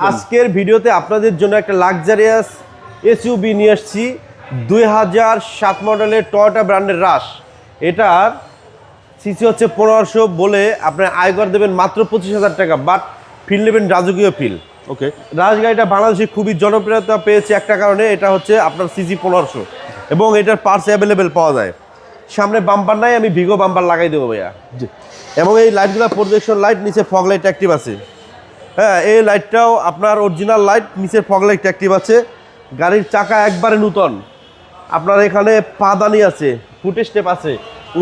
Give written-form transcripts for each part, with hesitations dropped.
আজকের ভিডিওতে আপনাদের জন্য একটা লাক্সারিয়াস এসইউভি নিয়ে আসছি 2007 মডেলের টয়োটা ব্র্যান্ডের রাশ। এটার সিসি হচ্ছে 1500, বলে আপনার আয়কর দেবেন মাত্র 25,000 টাকা, বাট ফিল নেবেন রাজকীয় ফিল। ওকে, রাশ গাড়িটা বাংলাদেশে খুবই জনপ্রিয়তা পেয়েছে একটা কারণে, এটা হচ্ছে আপনার সিসি 1500 এবং এটার পার্টস অ্যাভেলেবেল পাওয়া যায়। সামনে বাম্পার নাই, আমি ভিগো বাম্পার লাগাই দেবো ভাইয়া। জি। এবং এই লাইটগুলো প্রজেকশন লাইট, নিচে ফগ লাইট অ্যাক্টিভ আছে। হ্যাঁ, এই লাইটটাও আপনার অরিজিনাল লাইট, নিচের ফগ লাইট অ্যাক্টিভ আছে। গাড়ির চাকা একবারে নূতন, আপনার এখানে পাদানি আছে, ফুটে স্টেপ আছে,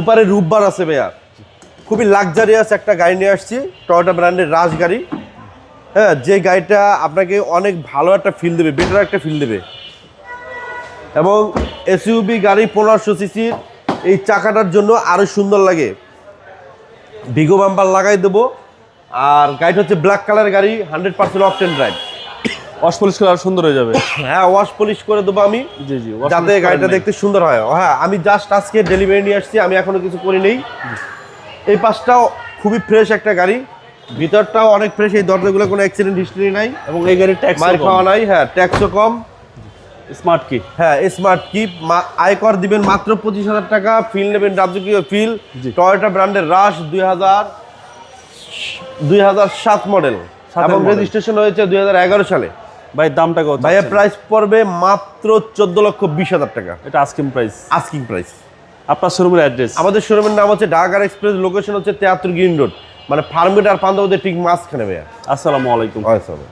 উপরে রূপবার আছে ভাইয়া। খুবই লাক্সারিয়াস একটা গাড়ি নিয়ে আসছি, টয়োটা ব্র্যান্ডের রাশ গাড়ি। হ্যাঁ, যে গাড়িটা আপনাকে অনেক ভালো একটা ফিল দেবে, বেটার একটা ফিল দেবে। এবং এসইউভি গাড়ি 1500 সিসির এই চাকাটার জন্য আরও সুন্দর লাগে। ভিগো বাম্পার লাগাই দেবো। আর গাড়িটা হচ্ছে ব্ল্যাক কালার গাড়ি, 100% অকটেন ড্রাইভ। ওয়াশ পলিশ করে আর সুন্দর হয়ে যাবে। হ্যাঁ, ওয়াশ পলিশ করে দেবো আমি, জি জি, যাতে গাড়িটা দেখতে সুন্দর হয়। হ্যাঁ, আমি জাস্ট আজকে ডেলিভারি নিয়ে আসছি, আমি এখনো কিছু করি নেই। এই পাশটাও খুবই ফ্রেশ একটা গাড়ি, ভিতরটাও অনেক ফ্রেশ। এই দরজাগুলো কোনো অ্যাক্সিডেন্ট হিস্ট্রি নাই এবং এই গাড়ির ট্যাক্স মার খাওয়া নাই। হ্যাঁ, ট্যাক্সও কম। স্মার্ট কি? হ্যাঁ, স্মার্ট কি। আয়কর দিবেন মাত্র 25,000 টাকা, ফিল নেবেন রাজকীয় ফিল। টয়োটা ব্র্যান্ডের রাশ 2007 মডেল এবং রেজিস্ট্রেশন হয়েছে 2011 সালে। ভাই দামটা কত? ভাইয়া প্রাইস পড়বে মাত্র 14,20,000 টাকা। এটা আস্কিং প্রাইস। Asking price. আপনার শোরুমের অ্যাড্রেস? আমাদের শোরুমের নাম হচ্ছে ঢাকার এক্সপ্রেস, লোকেশন হচ্ছে 73 গ্রিন রোড, মানে ফার্মগেট আর পান্দাবাদের ঠিক মাঝখানে ভাইয়া। আসসালামু আলাইকুম। আসসালাম।